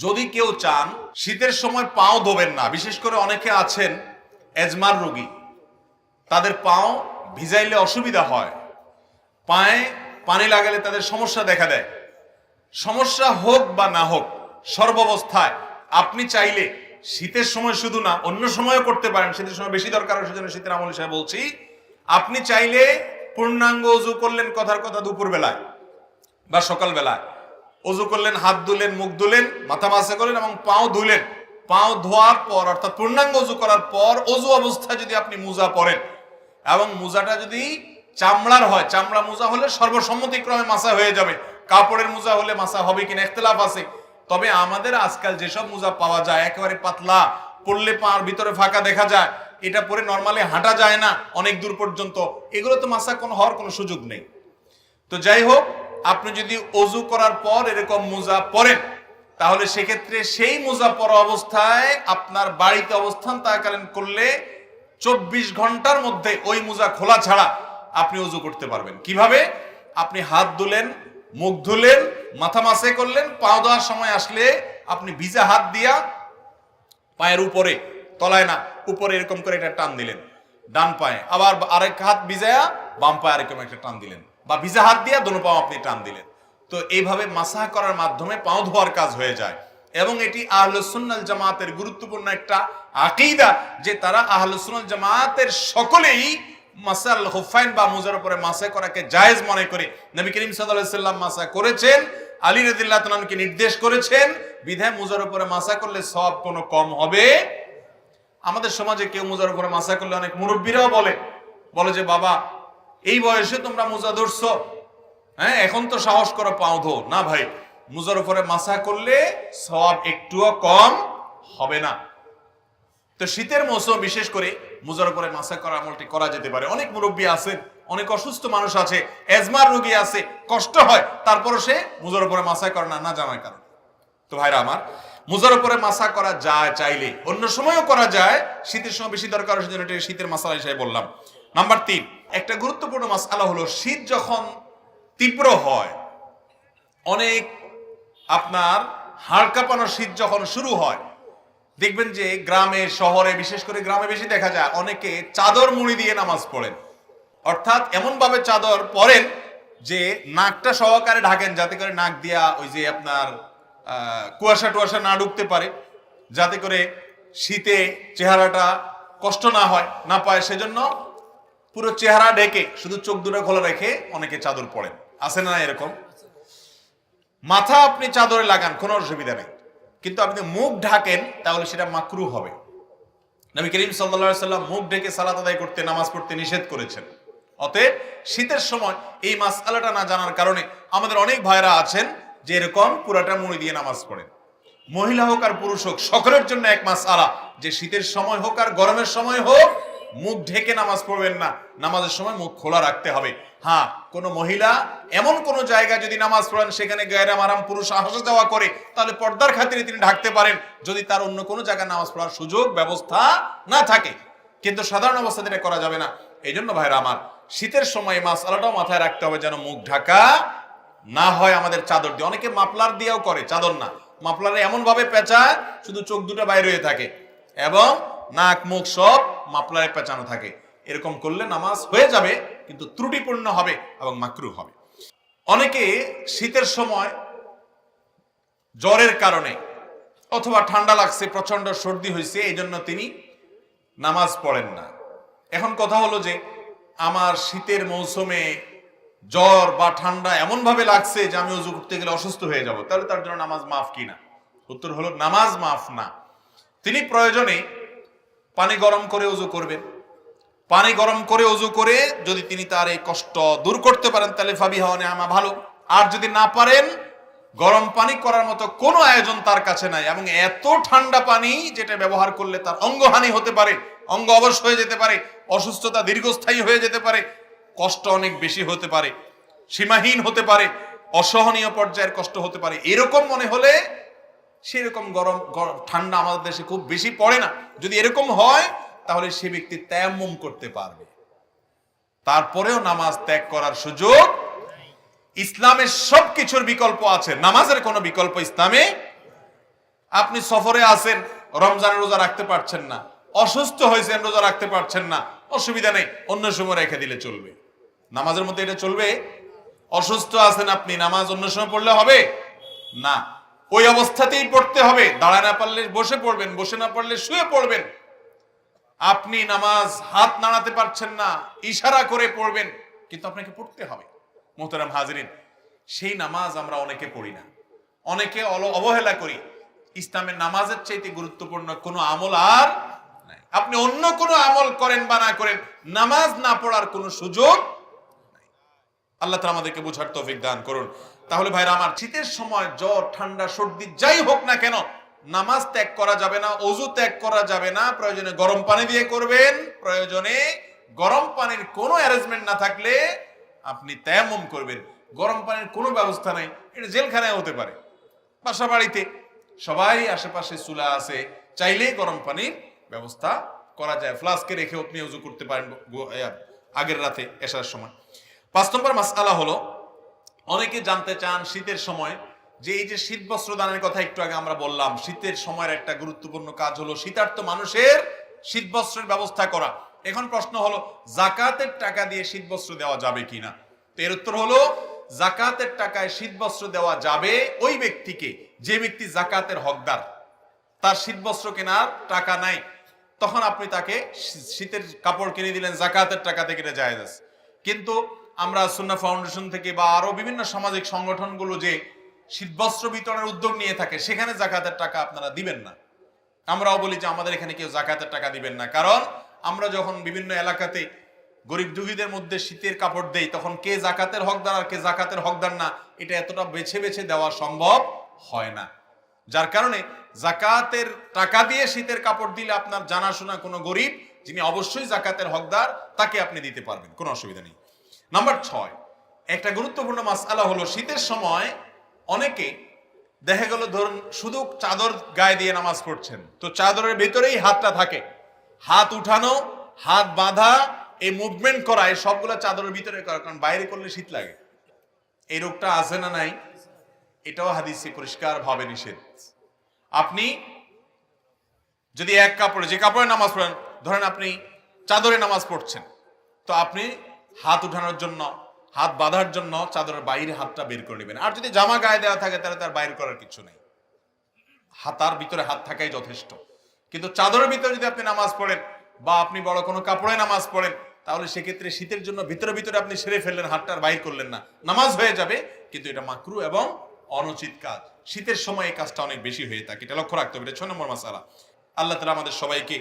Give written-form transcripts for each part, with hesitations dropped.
যদি কেউ চান শীতের সময় পাও ধোবেন না, বিশেষ করে অনেকে আছেন এজমার রোগী, তাদের পাও ভিজাইলে অসুবিধা হয়, পায়ে পানি লাগালে তাদের সমস্যা দেখা দেয়। সমস্যা হোক বা না হোক, সর্বাবস্থায় আপনি চাইলে শীতের সময় শুধু না অন্য সময়ও করতে পারেন, শীতের সময় বেশি দরকার, সেজন্য শীতের আমল হিসেবে বলছি। আপনি চাইলে পূর্ণাঙ্গ ওযু করলেন, কথার কথা দুপুর বেলায় বা সকাল বেলায় ওযু করলেন, হাত ধুলেন, মুখ ধুলেন, মাথা মাসা করলেন এবং পাও ধুলেন। পাও ধোয়ার পর অর্থাৎ পূর্ণাঙ্গ ওযু করার পর ওযু অবস্থায় যদি আপনি মোজা পরেন এবং মোজাটা যদি চামড়ার হয়, চামড়া মোজা হলে সর্বসম্মতিক্রমে মাসা হয়ে যাবে। কাপড়ের মোজা হলে মাসা হবে কিনা ইখতিলাফ আছে। তবে আমাদের আজকাল যেসব মোজা পাওয়া যায় একেবারে পাতলা, পরলে পার ভিতরে ফাঁকা দেখা যায়, এটা পরে নরমালি হাঁটা যায় না অনেক দূর পর্যন্ত, এগুলো তো মাসা হওয়ার কোনো সুযোগ নেই। তো যাই হোক, আপনি যদি ওযু করার পর এরকম মোজা পরেন তাহলে সেক্ষেত্রে সেই মোজা পরা অবস্থায় আপনার বাড়িতে অবস্থান থাকাকালীন করলে 24 ঘন্টার মধ্যে ওই মোজা খোলা ছাড়া আপনি ওযু করতে পারবেন। কিভাবে? আপনি হাত ধুলেন, মুখ ধুলেন, মাথা মাসে করলেন, পাও ধোয়ার সময় আসলে আপনি ভিজা হাত দিয়া পায়ের উপরে, তলায় না, উপরে এরকম করে একটা টান দিলেন ডান পায়ে, আবার আরেক হাত ভিজায়া বাম পায়ে এরকম একটা টান দিলেন, বা ভিজা হাত দিয়া দোনো পাও আপনি টান দিলেন। তো এইভাবে মাসাহ করার মাধ্যমে পাও ধোয়ার কাজ হয়ে যায়। এবং এটি আহলুস সুন্নাহ ওয়াল জামাতের গুরুত্বপূর্ণ একটা আকীদা যে তারা আহলুস সুন্নাহ ওয়াল জামাতের সকলেই মাসাল খুফাইন বা মোজার উপরে মাসা করাকে জায়েজ মনে করে। নবী করিম সাল্লাল্লাহু আলাইহি সাল্লাম মাসা করেছেন, আলী রাদিয়াল্লাহু তাআলা আনহুকে নির্দেশ করেছেন, বিধায় মোজার উপরে মাসা করলে সওয়াব কোনো কম হবে। আমাদের সমাজে কেউ মোজার উপরে মাসা করলে অনেক মুরব্বীরাও বলে যে বাবা এই বয়সে তোমরা মোজা ধরছো, হ্যাঁ এখন তো সাহস করো পাও ধো। না ভাই, মোজার উপরে মাসা করলে সওয়াব একটুও কম হবে না। তো শীতের মৌসুম বিশেষ করে মোজার উপরে মাসা করা আমলটি করা যেতে পারে। অনেক মুরব্বী আছেন, অনেক অসুস্থ মানুষ আছে, এজমার রোগী আছে, কষ্ট হয়, তারপরও সে মোজার উপরে মাসা করে না, না জানার কারণে। তো ভাইরা আমার, মোজার উপরে মাসা করা যায় চাইলে, অন্য সময়ও করা যায়, শীতের সময় বেশি দরকার, সেজন্য এটা শীতের মাসালা হিসেবে বললাম। নাম্বার 3, একটা গুরুত্বপূর্ণ মাসআলা হলো শীত যখন তীব্র হয়, অনেক আপনার হাড় কাঁপানো শীত যখন শুরু হয়, দেখবেন যে গ্রামে শহরে, বিশেষ করে গ্রামে বেশি দেখা যায়, অনেকে চাদর মুড়ি দিয়ে নামাজ পড়েন। অর্থাৎ এমন ভাবে চাদর পরেন যে নাকটা সহকারে ঢাকেন, যাতে করে নাক দিয়া ওই যে আপনার কুয়াশা টুয়াশা না ঢুকতে পারে, যাতে করে শীতে চেহারাটা কষ্ট না হয়, না পায়। সেজন্য পুরো চেহারা ঢেকে শুধু চোখ দুটো খোলা রেখে অনেকে চাদর পরেন, আছে না এরকম? মাথা আপনি চাদরে লাগান, কোনো অসুবিধা নেই, কিন্তু আপনি মুখ ঢাকেন তাহলে সেটা মাকরুহ হবে। নবী করিম সাল্লাল্লাহু আলাইহি সাল্লাম মুখ ঢেকে সালাত আদায় করতে, নামাজ পড়তে নিষেধ করেছেন। অতএব শীতের সময় এই মাসআলাটা না জানার কারণে আমাদের অনেক ভাইরা আছেন যে এরকম পুরাটা মুড়ি দিয়ে নামাজ পড়েন। মহিলা হোক আর পুরুষ হোক, সকলের জন্য এক মাসআলা যে শীতের সময় হোক আর গরমের সময় হোক মুখ ঢেকে নামাজ পড়বেন না, নামাজের সময় মুখ খোলা রাখতে হবে। হ্যাঁ, কোন মহিলা এমন কোন জায়গায় যদি নামাজ পড়েন সেখানে গায়রে মাহরাম পুরুষ আসা যাওয়া করে, তাহলে পর্দার খাতিরে তিনি ঢাকতে পারেন, যদি তার অন্য কোনো জায়গায় নামাজ পড়ার সুযোগ ব্যবস্থা না থাকে। কিন্তু সাধারণ অবস্থাতে এটা করা যাবে না। এই জন্য ভাইরা আমার, শীতের সময় মাসআলাটাও মাথায় রাখতে হবে যেন মুখ ঢাকা না হয় আমাদের চাদর দিয়ে। অনেকে মাফলার দিয়েও করে, চাদর না, মাফলারে এমন ভাবে পেঁচায় শুধু চোখ দুটো বাইরে হয়ে থাকে এবং নাক মুখ সব মাফলারে পেঁচানো থাকে। এরকম করলে নামাজ হয়ে যাবে, কিন্তু ত্রুটিপূর্ণ হবে এবং মাকরুহ হবে। অনেকে শীতের সময় জ্বরের কারণে অথবা ঠান্ডা লাগছে, প্রচন্ড সর্দি হয়েছে, এই জন্য তিনি নামাজ পড়েন না। এখন কথা হলো যে আমার শীতের মৌসুমে জ্বর বা ঠান্ডা এমন ভাবে লাগছে যে আমি ওযু করতে গেলে অসুস্থ হয়ে যাব, তাহলে তার জন্য নামাজ মাফ কিনা? উত্তর হলো নামাজ মাফ না। তিনি প্রয়োজনে পানি গরম করে ওযু করবেন। পানি গরম করে ওযু করে যদি তিনি তার এই কষ্ট দূর করতে পারেন তাহলে ফাবিহা ওয়া নি'মা, ভালো। আর যদি না পারেন, গরম পানি করার মতো কোনো আয়োজন তার কাছে নাই, এবং এত ঠান্ডা পানি যেটা ব্যবহার করলে তার অঙ্গহানি হতে পারে, অঙ্গ অবশ হয়ে যেতে পারে, অসুস্থতা দীর্ঘস্থায়ী হয়ে যেতে পারে, কষ্ট অনেক বেশি হতে পারে, সীমাহীন হতে পারে, অসহনীয় পর্যায়ের কষ্ট হতে পারে, এরকম মনে হলে, সেরকম গরম ঠান্ডা আমাদের দেশে খুব বেশি পড়ে না, যদি এরকম হয় তাহলে সে ব্যক্তি তায়াম্মুম করতে পারবে, তারপরেও নামাজ ত্যাগ করার সুযোগ। ইসলামের সবকিছুর বিকল্প আছে, নামাজের কোনো বিকল্প ইসলামে আপনি সফরে আছেন, রমজানের রোজা রাখতে পারছেন না, অসুস্থ হয়েছেন, রোজা রাখতে পারছেন না, অসুবিধা নেই, অন্য সময় রেখে দিলে চলবে। নামাজের মধ্যে এটা চলবে? অসুস্থ আছেন আপনি, নামাজ অন্য সময় পড়লে হবে না, ওই অবস্থাতেই পড়তে হবে। দাঁড়ায় না পারলে বসে পড়বেন, বসে না পারলে শুয়ে পড়বেন। আপনি নামাজ হাত নাড়াতে পারছেন না, ইশারা করে পড়বেন, কিন্তু আপনাকে পড়তে হবে। মোহতারাম হাজিরিন, সেই নামাজ আমরা অনেকে পড়ি না, অনেকে অবহেলা করি। ইসলামের নামাজের চাইতে গুরুত্বপূর্ণ কোনো আমল আর নাই। আপনি অন্য কোনো আমল করেন বা না করেন, নামাজ না পড়ার কোনো সুযোগ নাই। আল্লাহ তাআলা আমাদেরকে বোঝার তৌফিক দান করুন। তাহলে ভাইরা আমার, শীতের সময় জ্বর, ঠান্ডা, সর্দি যাই হোক না কেন, নামাজ ত্যাগ করা যাবে না, ওযু ত্যাগ করা যাবে না। প্রয়োজনে গরম পানি দিয়ে করবেন, প্রয়োজনে গরম পানির কোনো অ্যারেঞ্জমেন্ট না থাকলে আপনি তায়াম্মুম করবেন। গরম পানির কোনো ব্যবস্থা নাই, এটা জেলখানায় হতে পারে। বাসা বাড়িতে সবাই আশেপাশে চুলা আছে, চাইলেই গরম পানির ব্যবস্থা করা যায়। ফ্লাস্কে রেখে আপনি ওযু করতে পারেন আগের রাতে এশার সময়। 5 নম্বর মাসআলা হলো, অনেকে জানতে চান শীতের সময় যে এই যে শীত বস্ত্র দানের কথা একটু আগে আমরা বললাম, শীতের সময়ের একটা গুরুত্বপূর্ণ কাজ হলো শীতার্ত মানুষের শীত বস্ত্রের ব্যবস্থা করা। এখন প্রশ্ন হলো, যাকাতের টাকা দিয়ে শীত বস্ত্র দেওয়া যাবে কিনা? তো এর উত্তর হলো, যাকাতের টাকায় শীত বস্ত্র দেওয়া যাবে ওই ব্যক্তিকে যে ব্যক্তি যাকাতের হকদার। তার শীত বস্ত্র কেনার টাকা নাই, তখন আপনি তাকে শীতের কাপড় কিনে দিলেন, যাকাতের টাকা থেকে এটা জায়েজ আছে। কিন্তু আমরা সুন্নাহ ফাউন্ডেশন থেকে বা আরো বিভিন্ন সামাজিক সংগঠনগুলো যে শীতবস্ত্র বিতরণের উদ্যোগ নিয়ে থাকে, সেখানে যাকাতের টাকা আপনারা দিবেন না। আমরাও বলি যে আমাদের এখানে কেউ যাকাতের টাকা দিবেন না, কারণ আমরা যখন বিভিন্ন এলাকাতে গরিব দুঃখীদের মধ্যে শীতের কাপড় দেই, তখন কে যাকাতের হকদার আর কে যাকাতের হকদার না, এটা এতটা বেছে বেছে দেওয়া সম্ভব হয় না। যার কারণে যাকাতের টাকা দিয়ে শীতের কাপড় দিলে আপনার জানাশোনা কোনো গরিব যিনি অবশ্যই যাকাতের হকদার, তাকে আপনি দিতে পারবেন, কোনো অসুবিধা নেই। নাম্বার 6, একটা গুরুত্বপূর্ণ মাসআলা হলো, শীতের সময় অনেকে দেখা গেল ধরুন শুধু চাদর গায়ে দিয়ে নামাজ পড়ছেন, তো চাদরের ভেতরেই হাতটা থাকে, হাত উঠানো, হাত বাঁধা, এই মুভমেন্ট করা, এই সবগুলা চাদরের ভিতরে করা, কারণ বাইরে করলে শীত লাগে। এই রোগটা আছে না নাই? এটাও হাদিসে পরিষ্কার ভাবে নিষেধ। আপনি যদি এক কাপড়ে, যে কাপড়ে নামাজ পড়েন, ধরেন আপনি চাদরে নামাজ পড়ছেন, তো আপনি হাত উঠানোর জন্য, হাত বাঁধার জন্য চাদরের বাইরে হাতটা বের করে নেবেন। আর যদি জামা গায়ে দেওয়া থাকে তাহলে তার বাইর করার কিছু নেই, হাতার ভিতরে হাত থাকাই যথেষ্ট। কিন্তু চাদরের ভিতরে যদি আপনি নামাজ পড়েন বা আপনি বড় কোনো কাপড়ে নামাজ পড়েন, তাহলে সেক্ষেত্রে শীতের জন্য ভিতরে ভিতরে আপনি সেরে ফেললেন, হাতটার বাইর করলেন না, নামাজ হয়ে যাবে, কিন্তু এটা মাকরু এবং অনুচিত কাজ। শীতের সময় এই কাজটা অনেক বেশি হয়ে থাকে, এটা লক্ষ্য রাখতে হবে। এটা 6 নম্বর মাসআলা। আল্লাহ তাআলা আমাদের সবাইকে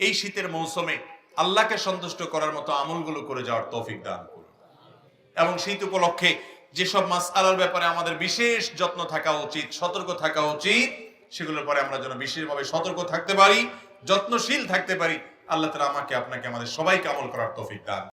এই শীতের মৌসুমে আল্লাহকে সন্তুষ্ট করার মতো আমলগুলো করে যাওয়ার তৌফিক দান করুন। এবং শীত উপলক্ষে যেসব মাসআলার ব্যাপারে আমাদের বিশেষ যত্ন থাকা উচিত, সতর্ক থাকা উচিত, সেগুলোর পরে আমরা যেন বিশেষভাবে সতর্ক থাকতে পারি, যত্নশীল থাকতে পারি। আল্লাহ তাআলা আমাকে, আপনাকে, আমাদের সবাইকে আমল করার তৌফিক দান